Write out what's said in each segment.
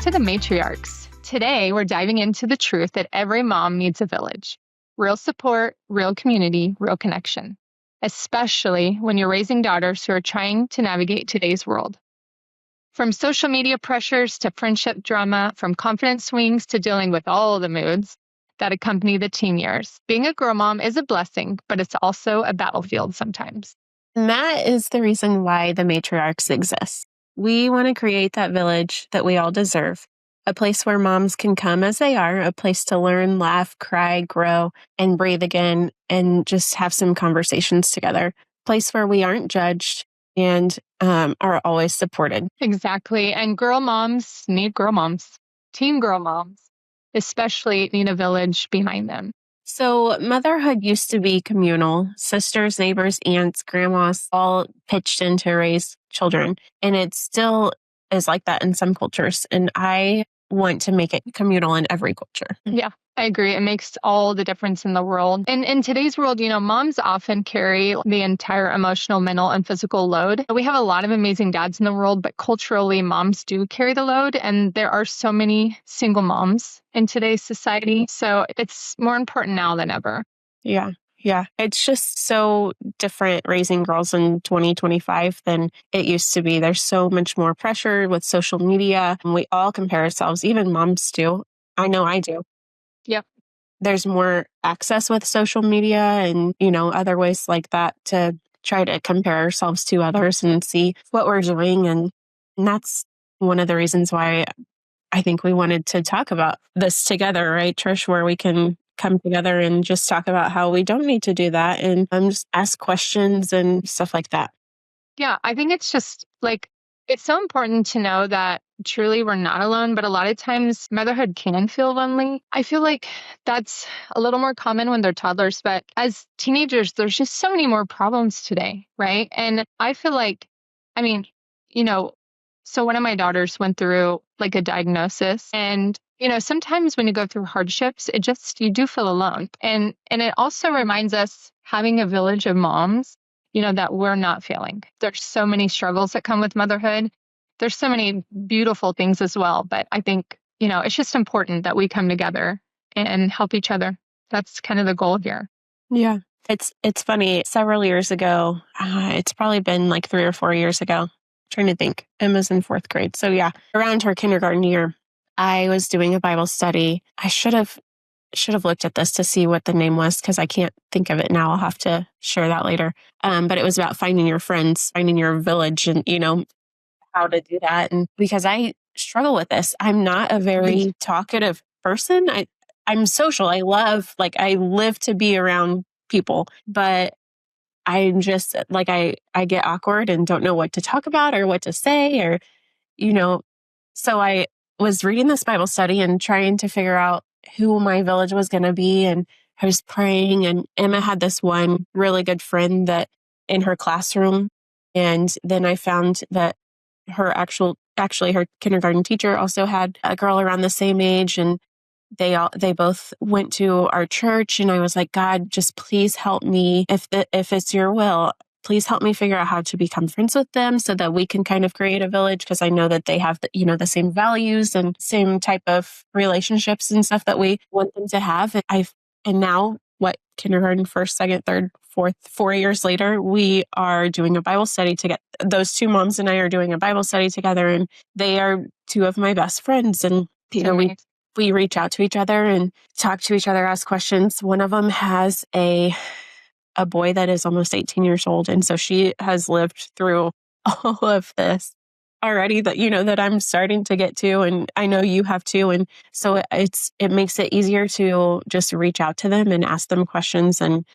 to the Matriarchs. Today, we're diving into the truth that every mom needs a village. Real support, real community, real connection. Especially when you're raising daughters who are trying to navigate today's world. From social media pressures to friendship drama, from confidence swings to dealing with all the moods that accompany the teen years. Being a girl mom is a blessing, but it's also a battlefield sometimes. And that is the reason why the Matriarchs exist. We want to create that village that we all deserve, a place where moms can come as they are, a place to learn, laugh, cry, grow, and breathe again, and just have some conversations together. A place where we aren't judged and are always supported. Exactly. And girl moms need girl moms. Teen girl moms especially need a village behind them. So motherhood used to be communal. Sisters, neighbors, aunts, grandmas all pitched in to raise children. And it still is like that in some cultures. And I want to make it communal in every culture. Yeah, I agree. It makes all the difference in the world. And in today's world, moms often carry the entire emotional, mental, and physical load. We have a lot of amazing dads in the world, but culturally, moms do carry the load. And there are so many single moms in today's society. So it's more important now than ever. Yeah. Yeah. It's just so different raising girls in 2025 than it used to be. There's so much more pressure with social media. And we all compare ourselves, even moms do. I know I do. Yep. There's more access with social media and, other ways like that to try to compare ourselves to others and see what we're doing. And that's one of the reasons why I think we wanted to talk about this together, right, Trish, where we can come together and just talk about how we don't need to do that and just ask questions and stuff like that. Yeah, I think it's just it's so important to know that truly we're not alone, but a lot of times motherhood can feel lonely. I feel like that's a little more common when they're toddlers, but as teenagers, there's just so many more problems today, right? And I feel like, so one of my daughters went through a diagnosis and sometimes when you go through hardships, you do feel alone. And it also reminds us having a village of moms, that we're not failing. There's so many struggles that come with motherhood. There's so many beautiful things as well. But I think, it's just important that we come together and help each other. That's kind of the goal here. Yeah. It's funny. Several years ago, it's probably been 3 or 4 years ago. I'm trying to think. Emma's in 4th grade. So yeah, around her kindergarten year, I was doing a Bible study. I should have looked at this to see what the name was because I can't think of it now. I'll have to share that later. But it was about finding your friends, finding your village and, how to do that. And because I struggle with this, I'm not a very talkative person. I'm social. I live to be around people, but I'm just I get awkward and don't know what to talk about or what to say or, so I was reading this Bible study and trying to figure out who my village was going to be. And I was praying and Emma had this one really good friend that in her classroom. And then I found that her her kindergarten teacher also had a girl around the same age. And they both went to our church. And I was like, God, just please help me. If it's your will, please help me figure out how to become friends with them so that we can kind of create a village. Because I know that they have, the same values and same type of relationships and stuff that we want them to have. And now kindergarten, 1st, 2nd, 3rd, 4th, 4 years later, we are doing a Bible study together. Those two moms and I are doing a Bible study together and they are two of my best friends. And, we reach out to each other and talk to each other, ask questions. One of them has a boy that is almost 18 years old. And so she has lived through all of this already that I'm starting to get to. And I know you have too. And so it makes it easier to just reach out to them and ask them questions. And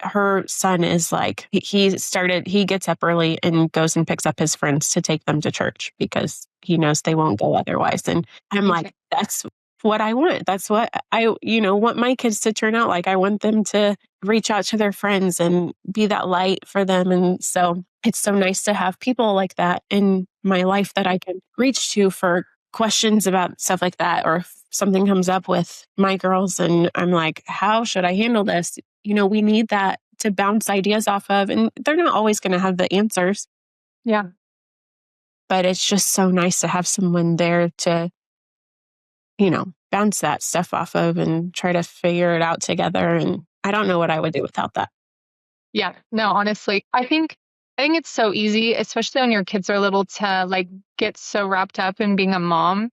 her son is he gets up early and goes and picks up his friends to take them to church because he knows they won't go otherwise. And I'm like, that's what I want. That's what I want my kids to turn out like. I want them to reach out to their friends and be that light for them. And so it's so nice to have people like that in my life that I can reach to for questions about stuff like that. Or if something comes up with my girls and I'm like, how should I handle this? We need that to bounce ideas off of. And they're not always going to have the answers. Yeah. But it's just so nice to have someone there to bounce that stuff off of and try to figure it out together. And I don't know what I would do without that. Yeah, no, honestly, I think it's so easy, especially when your kids are little, to like get so wrapped up in being a mom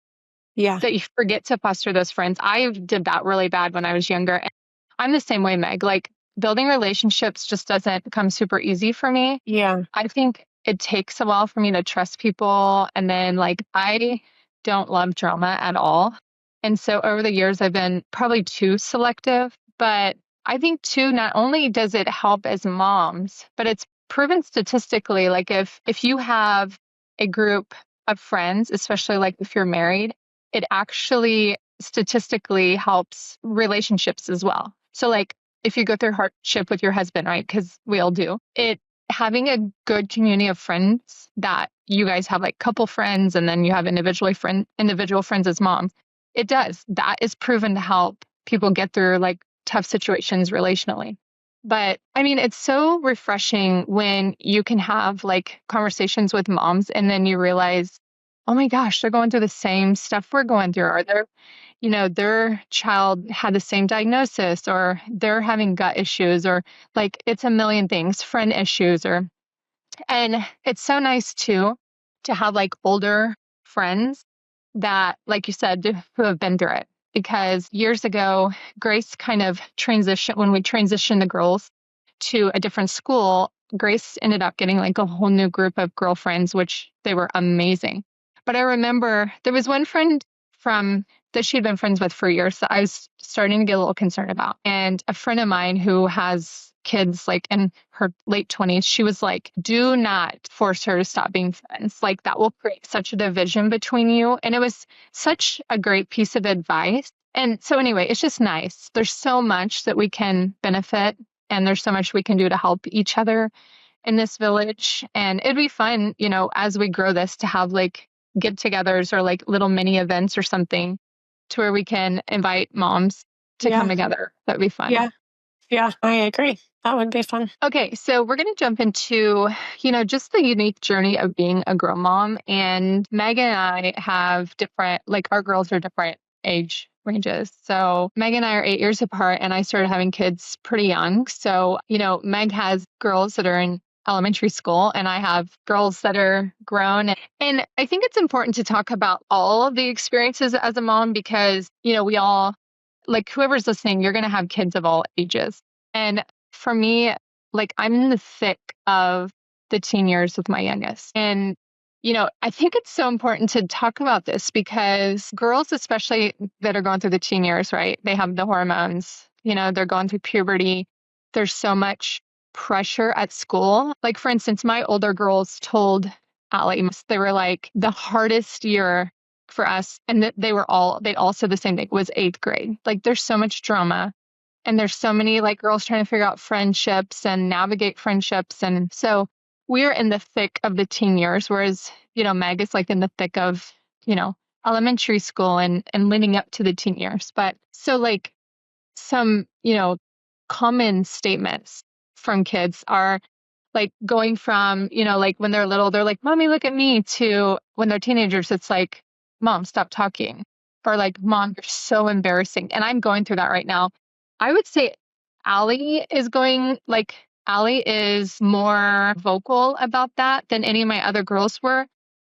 Yeah. that you forget to foster those friends. I did that really bad when I was younger. And I'm the same way, Meg. Like building relationships just doesn't come super easy for me. Yeah. I think it takes a while for me to trust people. And then like I don't love drama at all. And so over the years, I've been probably too selective. But I think too, not only does it help as moms, but it's proven statistically, like if you have a group of friends, especially like if you're married, it actually statistically helps relationships as well. So like if you go through hardship with your husband, right? Because we all do, it having a good community of friends that you guys have like couple friends and then you have individual friends as moms, it does. That is proven to help people get through like tough situations relationally. But I mean, it's so refreshing when you can have like conversations with moms and then you realize, oh my gosh, they're going through the same stuff we're going through, or their child had the same diagnosis, or they're having gut issues, or like it's a million things, friend issues, and it's so nice too to have like older friends that, like you said, who have been through it. Because years ago, Grace kind of when we transitioned the girls to a different school, Grace ended up getting like a whole new group of girlfriends, which they were amazing. But I remember there was one friend from that she had been friends with for years that I was starting to get a little concerned about. And a friend of mine who has kids like in her late 20s, she was like, do not force her to stop being friends. Like that will create such a division between you. And it was such a great piece of advice. And so anyway, it's just nice. There's so much that we can benefit and there's so much we can do to help each other in this village. And it'd be fun, as we grow this to have like get togethers or like little mini events or something to where we can invite moms to come Yeah. together. That'd be fun. Yeah. Yeah. I agree. That would be fun. Okay, so we're going to jump into, just the unique journey of being a girl mom. And Megan and I have different, like our girls are different age ranges. So Meg and I are 8 years apart, and I started having kids pretty young. So, Meg has girls that are in elementary school, and I have girls that are grown. And I think it's important to talk about all of the experiences as a mom because, we all, like whoever's listening, you're going to have kids of all ages. And for me, like I'm in the thick of the teen years with my youngest. And, I think it's so important to talk about this because girls, especially that are going through the teen years, right? They have the hormones, they're going through puberty. There's so much pressure at school. Like, for instance, my older girls told Allie, they were like, the hardest year for us, and that they all said the same thing, was 8th grade. Like, there's so much drama. And there's so many like girls trying to figure out friendships and navigate friendships. And so we're in the thick of the teen years, whereas, Meg is like in the thick of, elementary school and leading up to the teen years. But so like some, common statements from kids are like going from, like when they're little, they're like, Mommy, look at me, to when they're teenagers, it's like, Mom, stop talking. Or like, Mom, you're so embarrassing. And I'm going through that right now. I would say Allie is more vocal about that than any of my other girls were.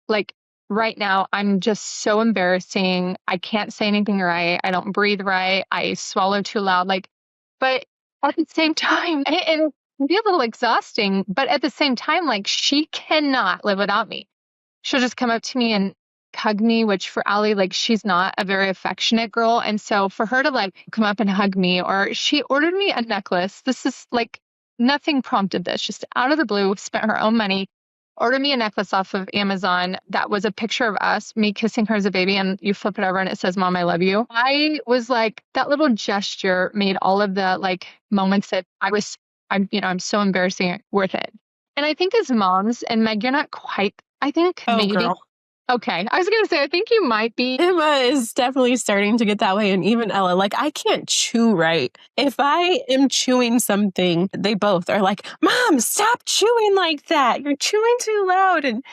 Like right now, I'm just so embarrassing. I can't say anything right. I don't breathe right. I swallow too loud. Like, but at the same time, and it can be a little exhausting, but at the same time, like she cannot live without me. She'll just come up to me and hug me, which for Allie, like she's not a very affectionate girl. And so for her to like come up and hug me, or she ordered me a necklace. This is like nothing prompted this, just out of the blue, spent her own money, ordered me a necklace off of Amazon that was a picture of us, me kissing her as a baby, and you flip it over and it says, Mom, I love you. I was like, that little gesture made all of the like moments that I'm so embarrassing worth it. And I think as moms, and Meg, you're not quite, I think Oh, maybe. girl. Okay. I was going to say, I think you might be. Emma is definitely starting to get that way. And even Ella, like I can't chew right. If I am chewing something, they both are like, Mom, stop chewing like that. You're chewing too loud. And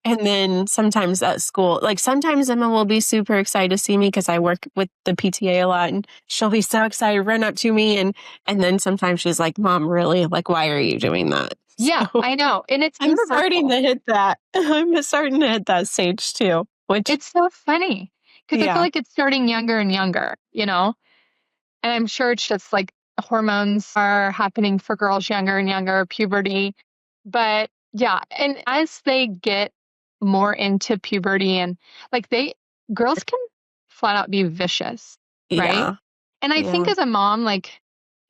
And then sometimes at school, like sometimes Emma will be super excited to see me because I work with the PTA a lot, and she'll be so excited, run up to me. And then sometimes she's like, Mom, really? Like, why are you doing that? Yeah, So I know. And it's I'm starting universal. to hit that. I'm starting to hit that stage too, which, It's so funny because I feel yeah, like it's starting younger and younger, you know? And I'm sure it's just like hormones are happening for girls younger and younger, puberty. But yeah, and as they get more into puberty and like girls can flat out be vicious, right? yeah, And I think yeah, as a mom, like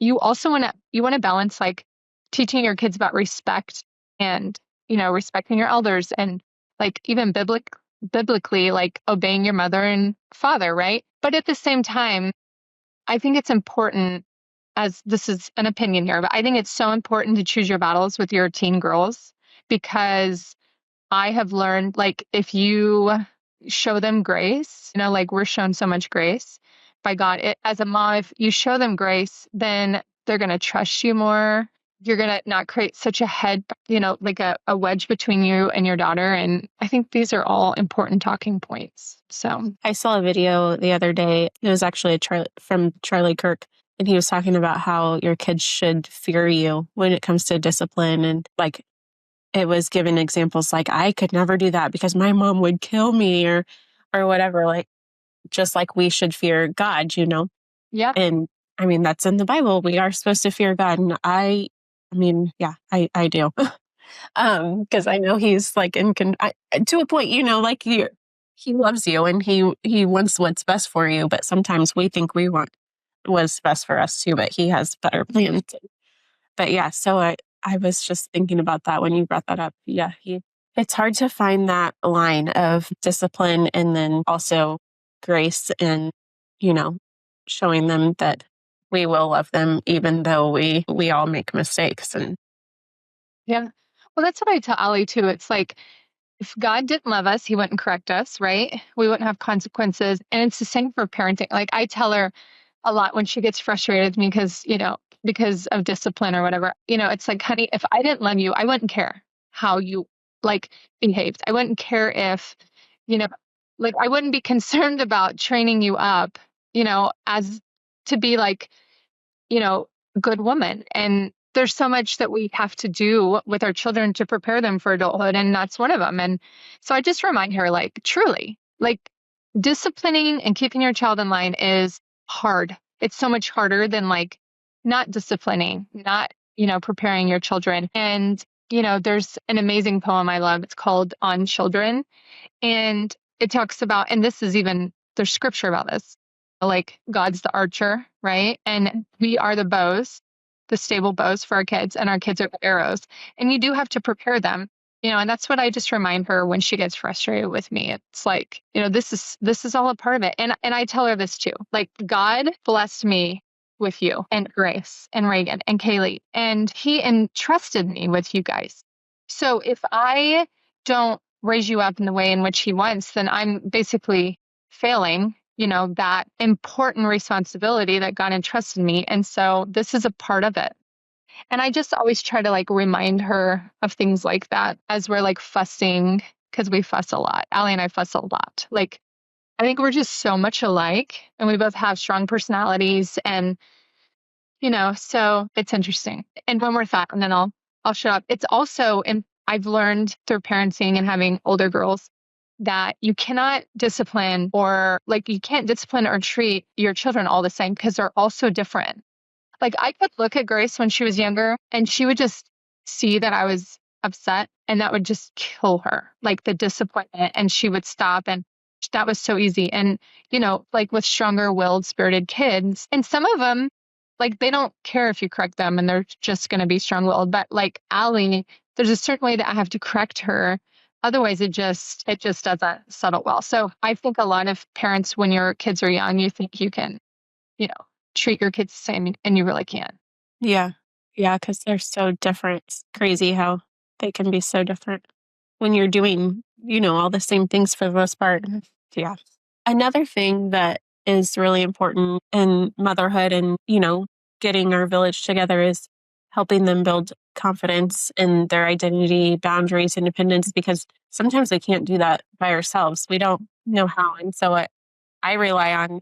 you want to balance like teaching your kids about respect and, respecting your elders and like even biblically, like obeying your mother and father, right? But at the same time, I think it's important, as this is an opinion here, but I think it's so important to choose your battles with your teen girls because I have learned like if you show them grace, like we're shown so much grace by God. As a mom, if you show them grace, then they're going to trust you more. You're going to not create such a like a wedge between you and your daughter. And I think these are all important talking points. So, I saw a video the other day. It was actually from Charlie Kirk, and he was talking about how your kids should fear you when it comes to discipline. And like it was given examples like, I could never do that because my mom would kill me or whatever. Like, just like we should fear God. yeah. And I mean, that's in the Bible. We are supposed to fear God. And I mean, yeah, I do. Because I know he's like to a point, like he loves you and he wants what's best for you. But sometimes we think we want what's best for us too, but he has better plans. But yeah, so I was just thinking about that when you brought that up. Yeah, it's hard to find that line of discipline and then also grace and, you know, showing them that we will love them even though we all make mistakes. And Yeah. Well, that's what I tell Allie too. It's like, if God didn't love us, he wouldn't correct us, right? We wouldn't have consequences. And it's the same for parenting. Like I tell her a lot when she gets frustrated with me because of discipline or whatever. It's like, honey, if I didn't love you, I wouldn't care how you like behaved. I wouldn't care if, you know, like I wouldn't be concerned about training you up, as to be like, good woman. And there's so much that we have to do with our children to prepare them for adulthood. And that's one of them. And so I just remind her, like, truly, like disciplining and keeping your child in line is hard. It's so much harder than like not disciplining, not, preparing your children. And, there's an amazing poem I love. It's called On Children. And it talks about, and there's scripture about this, like God's the archer, right? And we are the bows, the stable bows for our kids, and our kids are the arrows. And you do have to prepare them, and that's what I just remind her when she gets frustrated with me. It's like, this is all a part of it. And I tell her this too. Like God blessed me with you and Grace and Reagan and Kaylee, and he entrusted me with you guys. So if I don't raise you up in the way in which he wants, then I'm basically failing, that important responsibility that God entrusted me. And so this is a part of it. And I just always try to like remind her of things like that as we're like fussing, because we fuss a lot. Allie and I fuss a lot. Like, I think we're just so much alike and we both have strong personalities and so it's interesting. And one more thought, and then I'll shut up. It's also, and I've learned through parenting and having older girls that you cannot discipline or like you can't discipline or treat your children all the same because they're all so different. Like I could look at Grace when she was younger and she would just see that I was upset and that would just kill her, like the disappointment, and she would stop. And that was so easy. And, like with stronger willed, spirited kids, and some of them, like they don't care if you correct them and they're just going to be strong willed. But like Allie, there's a certain way that I have to correct her. Otherwise, it just doesn't settle well. So I think a lot of parents, when your kids are young, you think you can, you know, treat your kids the same, and you really can't. yeah, yeah, because they're so different. It's crazy how they can be so different when you're doing, all the same things for the most part. Yeah. Another thing that is really important in motherhood and, getting our village together is helping them build confidence in their identity, boundaries, independence, because sometimes we can't do that by ourselves. We don't know how. And so I rely on,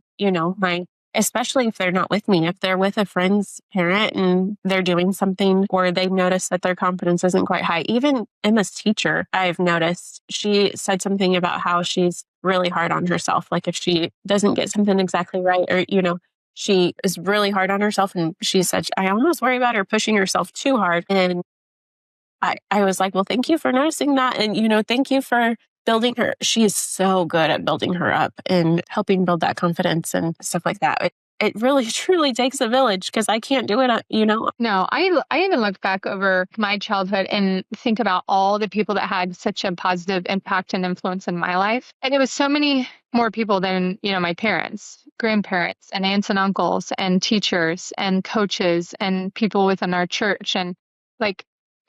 my, especially if they're not with me, if they're with a friend's parent and they're doing something or they notice that their confidence isn't quite high. Even Emma's teacher, I've noticed, she said something about how she's really hard on herself. Like if she doesn't get something exactly right or, she is really hard on herself. And she said, I almost worry about her pushing herself too hard. And I was like, well, thank you for noticing that. And, thank you for building her. She is so good at building her up and helping build that confidence and stuff like that. It really, truly takes a village because I can't do it, No, I even look back over my childhood and think about all the people that had such a positive impact and influence in my life. And it was so many more people than, my parents, grandparents, and aunts and uncles, and teachers, and coaches, and people within our church. And like,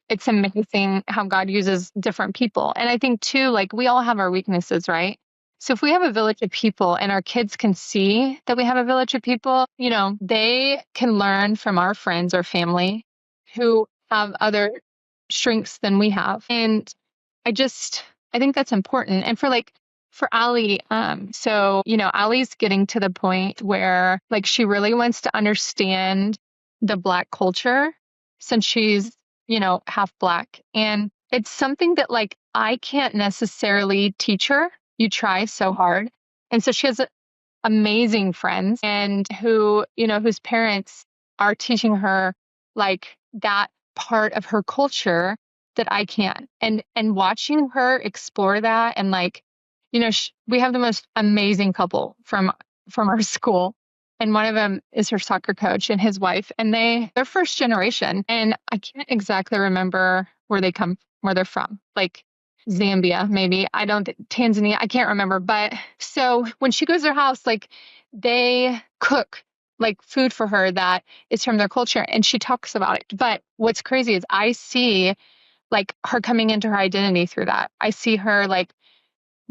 it's amazing how God uses different people. And I think too, like we all have our weaknesses, right? So if we have a village of people and our kids can see that we have a village of people, they can learn from our friends or family who have other strengths than we have. And I think that's important. And for Ali, Ali's getting to the point where like she really wants to understand the Black culture since she's, half Black. And it's something that like I can't necessarily teach her. You try so hard. And so she has amazing friends and whose parents are teaching her like that part of her culture that I can't. And watching her explore that and like, we have the most amazing couple from our school. And one of them is her soccer coach and his wife, and they're first generation. And I can't exactly remember where they're from. Like Zambia, maybe. Tanzania, I can't remember. But so when she goes to their house, like they cook like food for her that is from their culture and she talks about it. But what's crazy is I see like her coming into her identity through that. I see her like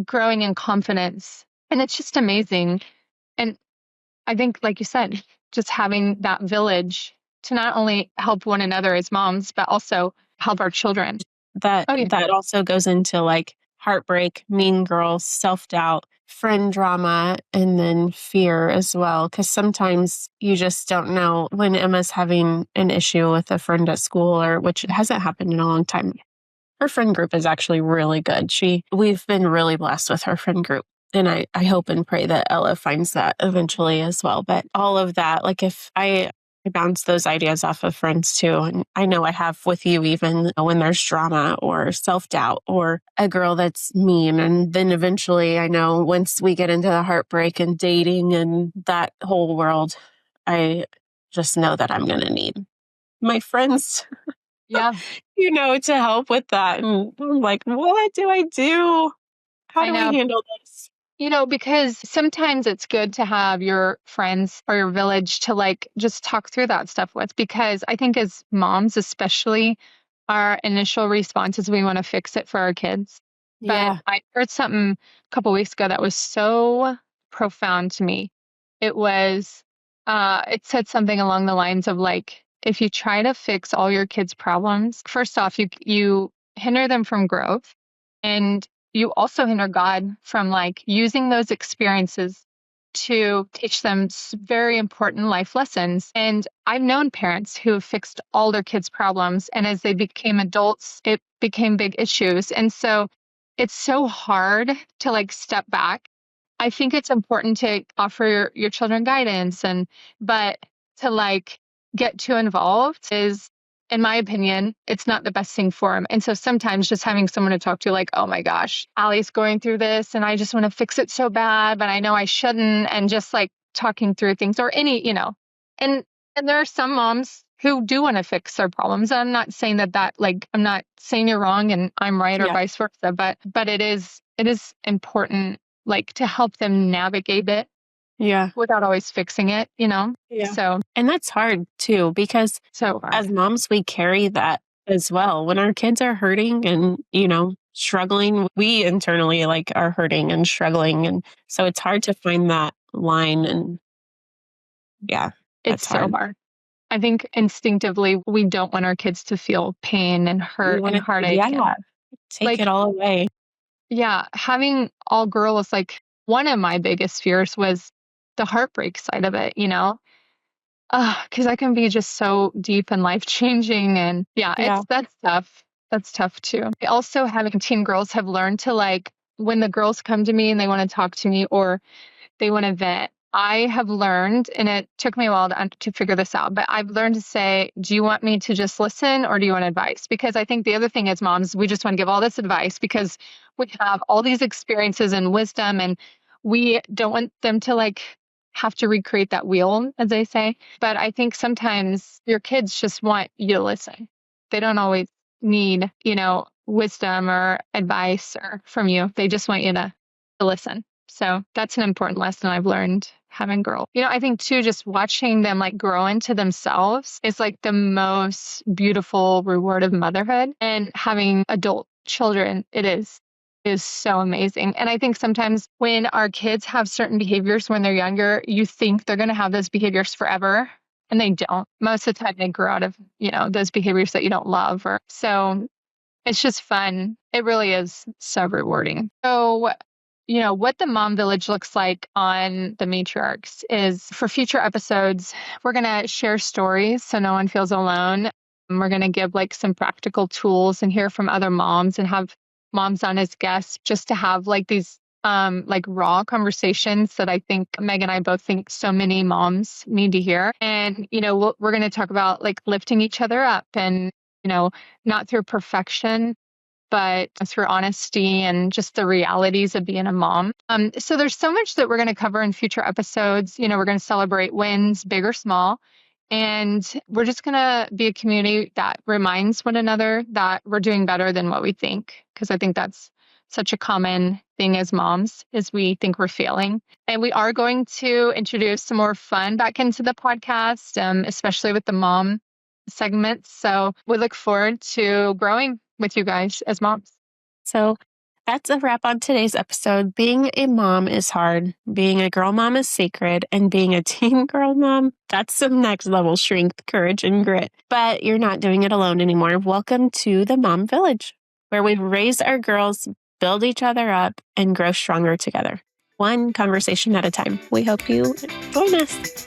growing in confidence and it's just amazing. And I think, like you said, just having that village to not only help one another as moms, but also help our children. That Oh, yeah. that also goes into like heartbreak, mean girls, self-doubt, friend drama, and then fear as well. Because sometimes you just don't know when Emma's having an issue with a friend at school, or which hasn't happened in a long time. Her friend group is actually really good. We've been really blessed with her friend group. And I hope and pray that Ella finds that eventually as well. But all of that, like if I bounce those ideas off of friends too. And I know I have with you, even when there's drama or self-doubt or a girl that's mean. And then eventually I know once we get into the heartbreak and dating and that whole world, I just know that I'm going to need my friends, Yeah, to help with that. And I'm like, what do I do? How I do we know. handle this? Because sometimes it's good to have your friends or your village to like just talk through that stuff with, because I think as moms, especially, our initial response is we want to fix it for our kids. But Yeah. I heard something a couple weeks ago that was so profound to me. It said something along the lines of like, if you try to fix all your kids' problems, first off, you hinder them from growth. And you also hinder God from like using those experiences to teach them very important life lessons. And I've known parents who have fixed all their kids' problems, and as they became adults, it became big issues. And so it's so hard to like step back. I think it's important to offer your children guidance but to like get too involved is, in my opinion, it's not the best thing for them. And so sometimes just having someone to talk to, like, oh my gosh, Allie's going through this and I just want to fix it so bad, but I know I shouldn't. And just like talking through things or and, and there are some moms who do want to fix their problems. I'm not saying that like, I'm not saying you're wrong and I'm right or Yeah. vice versa, but it is important like to help them navigate it Yeah. without always fixing it. Yeah. So, And that's hard too, because so hard. as moms, we carry that as well. When our kids are hurting and, struggling, we internally like are hurting and struggling. And so it's hard to find that line. And yeah, It's that's so hard. hard. I think instinctively we don't want our kids to feel pain and We hurt want and to, heartache. yeah, And take it like, all away. yeah, having all girls, like one of my biggest fears was the heartbreak side of it, because that can be just so deep and life changing. And yeah, Yeah. that's tough. That's tough too. Also, having teen girls have learned to like when the girls come to me and they want to talk to me or they want to vent. I have learned, and it took me a while to figure this out, but I've learned to say, do you want me to just listen or do you want advice? Because I think the other thing as moms, we just want to give all this advice because we have all these experiences and wisdom, and we don't want them to like have to recreate that wheel, as they say. But I think sometimes your kids just want you to listen. They don't always need, wisdom or advice or from you. They just want you to listen. So that's an important lesson I've learned having girls. I think too, just watching them like grow into themselves is like the most beautiful reward of motherhood. And having adult children, is so amazing. And I think sometimes when our kids have certain behaviors when they're younger, you think they're going to have those behaviors forever. And they don't. Most of the time they grow out of, those behaviors that you don't love. Or so it's just fun. It really is so rewarding. So, what the Mom Village looks like on the Matriarchs is for future episodes, we're going to share stories so no one feels alone. And we're going to give like some practical tools and hear from other moms and have moms on as guests just to have like these like raw conversations that I think Meg and I both think so many moms need to hear. And, we're going to talk about like lifting each other up and, not through perfection, but through honesty and just the realities of being a mom. So there's so much that we're going to cover in future episodes. We're going to celebrate wins, big or small. And we're just going to be a community that reminds one another that we're doing better than what we think. Because I think that's such a common thing as moms is we think we're failing. And we are going to introduce some more fun back into the podcast, especially with the mom segments. So we look forward to growing with you guys as moms. So that's a wrap on today's episode. Being a mom is hard. Being a girl mom is sacred. And being a teen girl mom, that's some next level strength, courage, and grit. But you're not doing it alone anymore. Welcome to the Mom Village, where we raise our girls, build each other up, and grow stronger together. One conversation at a time. We hope you join us.